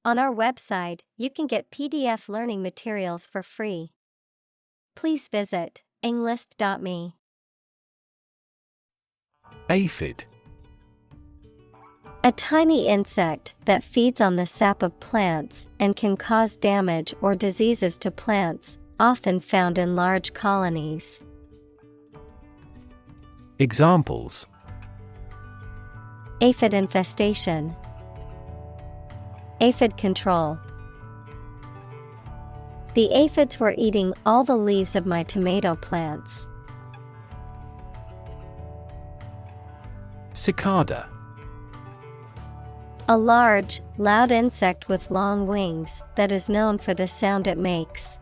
On our website, you can get PDF learning materials for free. Please visit englist.me. Aphid. A tiny insect that feeds on the sap of plants and can cause damage or diseases to plants, often found in large colonies. Examples: Aphid infestation, aphid control. The aphids were eating all the leaves of my tomato plants. Cicada. A large, loud insect with long wings that is known for the sound it makes.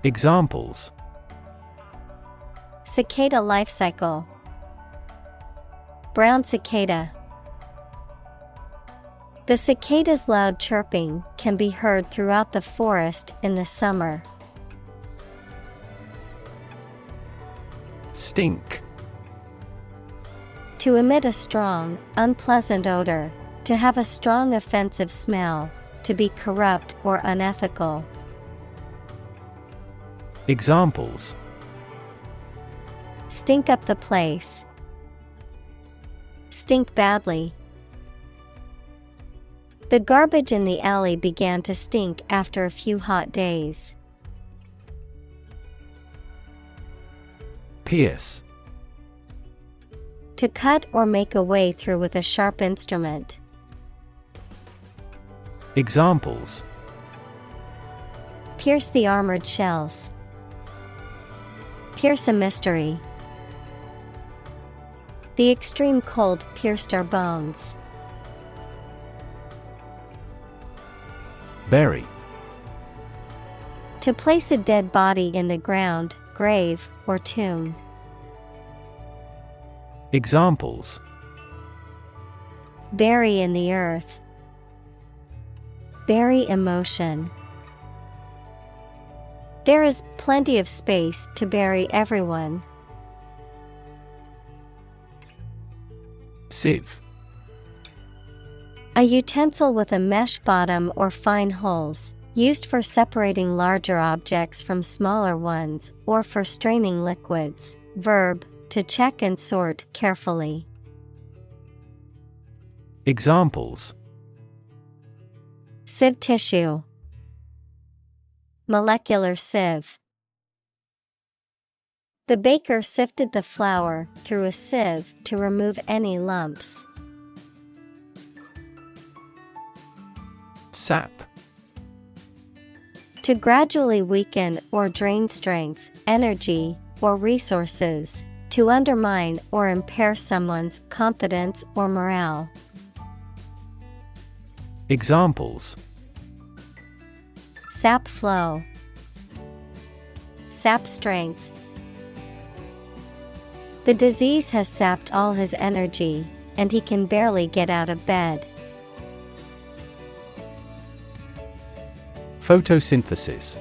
Examples: Cicada life cycle, brown cicada. The cicada's loud chirping can be heard throughout the forest in the summer. Stink. To emit a strong, unpleasant odor, to have a strong offensive smell, to be corrupt or unethical. Examples: Stink up the place, stink badly. The garbage in the alley began to stink after a few hot days. Pierce. To cut or make a way through with a sharp instrument. Examples: Pierce the armored shells, pierce a mystery. The extreme cold pierced our bones. Bury. To place a dead body in the ground, grave, or tomb. Examples: Bury in the earth, bury emotion. There is plenty of space to bury everyone. Sieve. A utensil with a mesh bottom or fine holes, used for separating larger objects from smaller ones or for straining liquids. Verb, to check and sort carefully. Examples: Sieve tissue, molecular sieve. The baker sifted the flour through a sieve to remove any lumps. Sap. To gradually weaken or drain strength, energy, or resources. To undermine or impair someone's confidence or morale. Examples: Sap flow, sap strength. The disease has sapped all his energy, and he can barely get out of bed. Photosynthesis.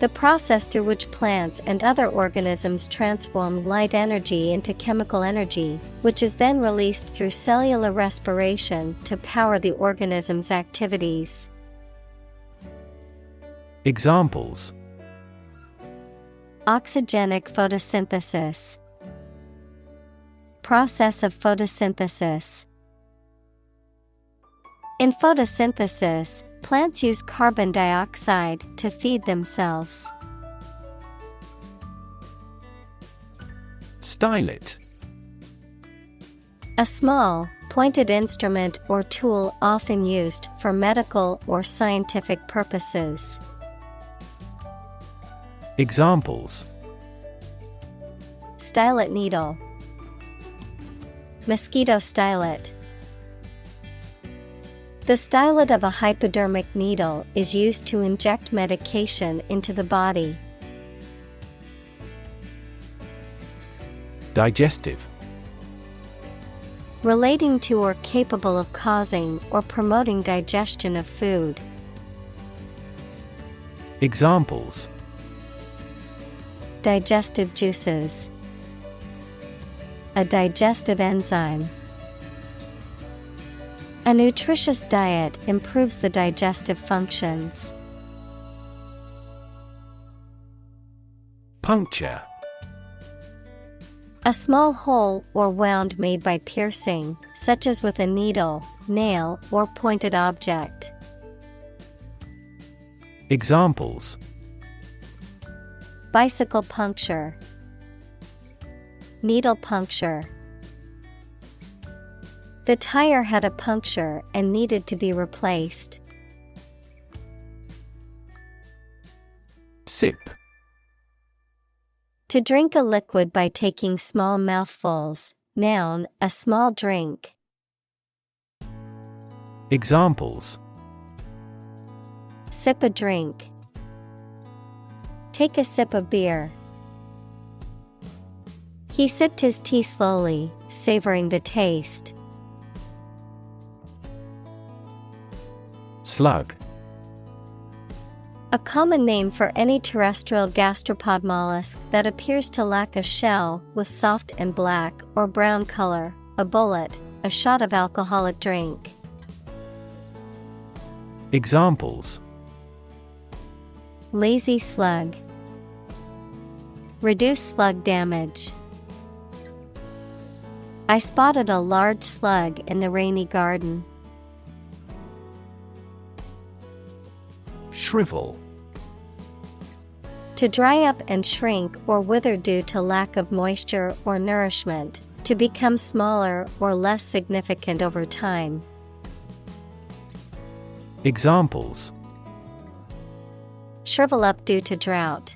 The process through which plants and other organisms transform light energy into chemical energy, which is then released through cellular respiration to power the organism's activities. Examples: Oxygenic photosynthesis, process of photosynthesis. In photosynthesis, plants use carbon dioxide to feed themselves. Stylet. A small, pointed instrument or tool often used for medical or scientific purposes. Examples: Stylet needle, mosquito stylet. The stylet of a hypodermic needle is used to inject medication into the body. Digestive. Relating to or capable of causing or promoting digestion of food. Examples: Digestive juices, a digestive enzyme. A nutritious diet improves the digestive functions. Puncture. A small hole or wound made by piercing, such as with a needle, nail, or pointed object. Examples: Bicycle puncture, needle puncture. The tire had a puncture and needed to be replaced. Sip. To drink a liquid by taking small mouthfuls. Noun, a small drink. Examples: Sip a drink. Take a sip of beer. He sipped his tea slowly, savoring the taste. Slug. A common name for any terrestrial gastropod mollusk that appears to lack a shell with soft and black or brown color, a bullet, a shot of alcoholic drink. Examples: Lazy slug. Reduce slug damage. I spotted a large slug in the rainy garden. Shrivel. To dry up and shrink or wither due to lack of moisture or nourishment, to become smaller or less significant over time. Examples: Shrivel up due to drought.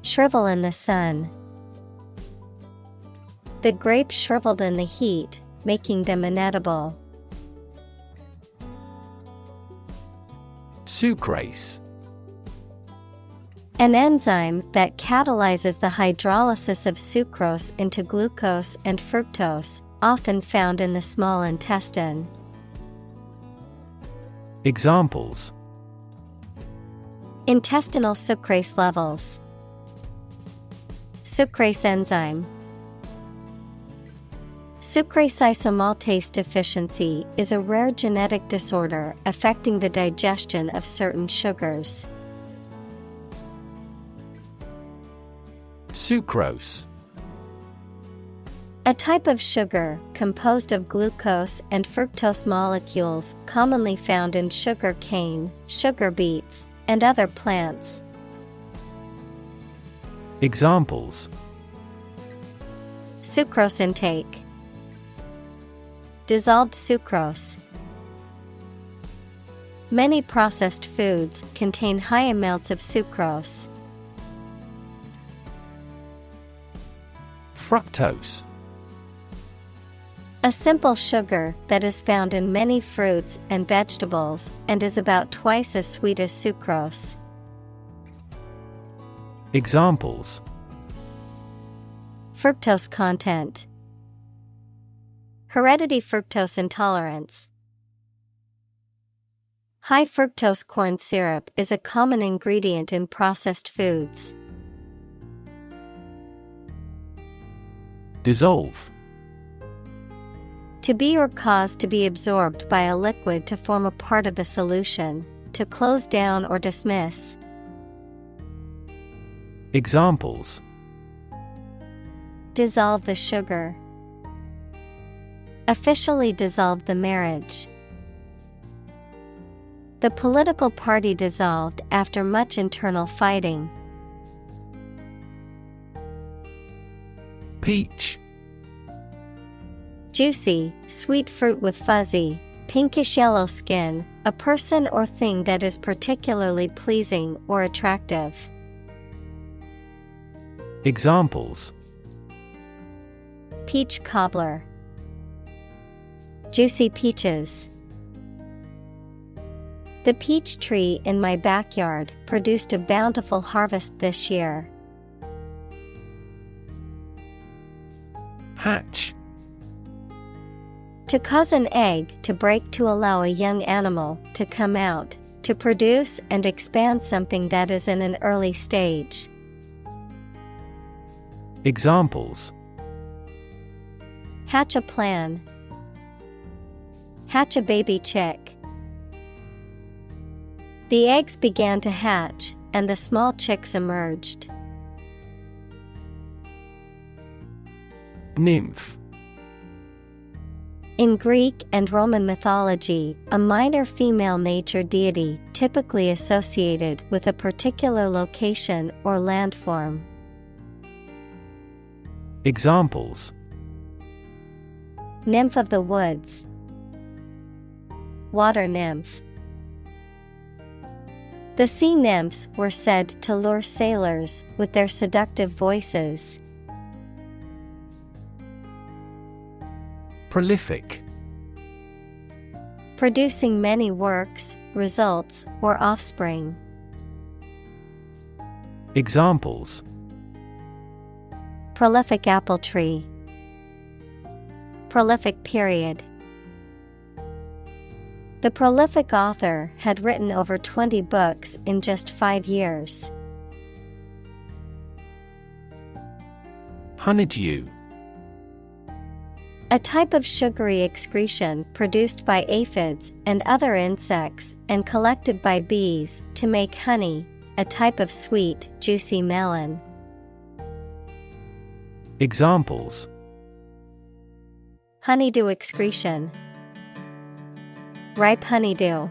Shrivel in the sun. The grapes shriveled in the heat, making them inedible. Sucrase. An enzyme that catalyzes the hydrolysis of sucrose into glucose and fructose, often found in the small intestine. Examples: Intestinal sucrase levels. Sucrase enzyme. Sucrase isomaltase deficiency is a rare genetic disorder affecting the digestion of certain sugars. Sucrose. A type of sugar composed of glucose and fructose molecules commonly found in sugar cane, sugar beets, and other plants. Examples: Sucrose intake. Dissolved sucrose. Many processed foods contain high amounts of sucrose. Fructose. A simple sugar that is found in many fruits and vegetables and is about twice as sweet as sucrose. Examples: Fructose content. Heredity fructose intolerance. High fructose corn syrup is a common ingredient in processed foods. Dissolve. To be or cause to be absorbed by a liquid to form a part of the solution, to close down or dismiss. Examples: Dissolve the sugar. Officially dissolved the marriage. The political party dissolved after much internal fighting. Peach. Juicy, sweet fruit with fuzzy, pinkish yellow skin, a person or thing that is particularly pleasing or attractive. Examples: Peach cobbler. Juicy peaches. The peach tree in my backyard produced a bountiful harvest this year. Hatch. To cause an egg to break to allow a young animal to come out, to produce and expand something that is in an early stage. Examples: Hatch a plan. Hatch a baby chick. The eggs began to hatch, and the small chicks emerged. Nymph. In Greek and Roman mythology, a minor female nature deity typically associated with a particular location or landform. Examples: Nymph of the woods. Water nymph. The sea nymphs were said to lure sailors with their seductive voices. Prolific. Producing many works, results, or offspring. Examples: Prolific apple tree. Prolific period. The prolific author had written over 20 books in just 5 years. Honeydew. A type of sugary excretion produced by aphids and other insects and collected by bees to make honey, a type of sweet, juicy melon. Examples: Honeydew excretion. Ripe honeydew.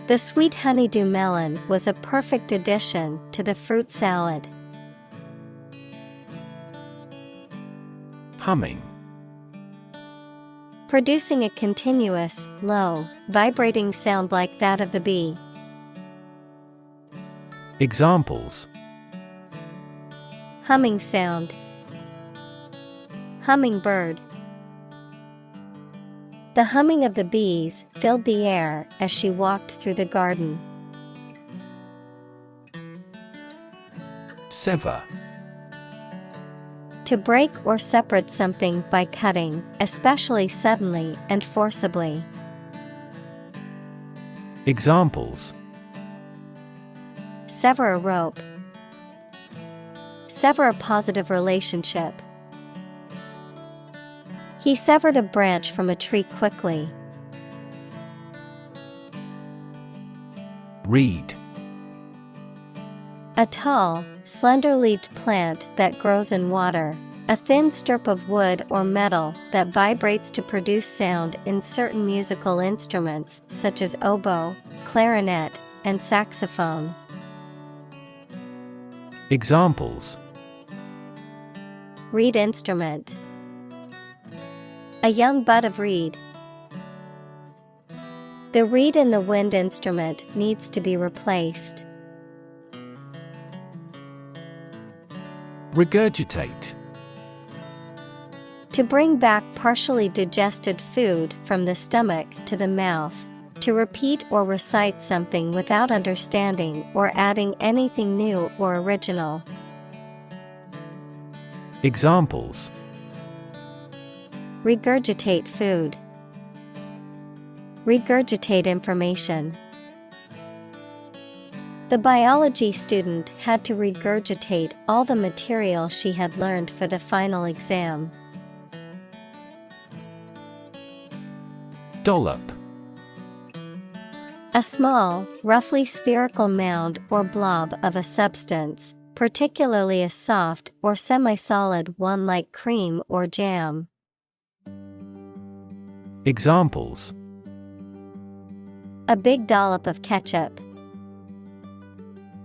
The sweet honeydew melon was a perfect addition to the fruit salad. Humming. Producing a continuous, low, vibrating sound like that of the bee. Examples: Humming sound. Hummingbird. The humming of the bees filled the air as she walked through the garden. Sever. To break or separate something by cutting, especially suddenly and forcibly. Examples: Sever a rope. Sever a positive relationship. He severed a branch from a tree quickly. Reed. A tall, slender-leaved plant that grows in water, a thin strip of wood or metal that vibrates to produce sound in certain musical instruments such as oboe, clarinet, and saxophone. Examples: Reed instrument. A young bud of reed. The reed in the wind instrument needs to be replaced. Regurgitate. To bring back partially digested food from the stomach to the mouth. To repeat or recite something without understanding or adding anything new or original. Examples: Regurgitate food. Regurgitate information. The biology student had to regurgitate all the material she had learned for the final exam. Dollop. A small, roughly spherical mound or blob of a substance, particularly a soft or semi-solid one like cream or jam. Examples: A big dollop of ketchup.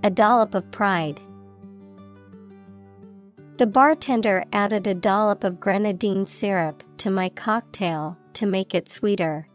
A dollop of pride. The bartender added a dollop of grenadine syrup to my cocktail to make it sweeter.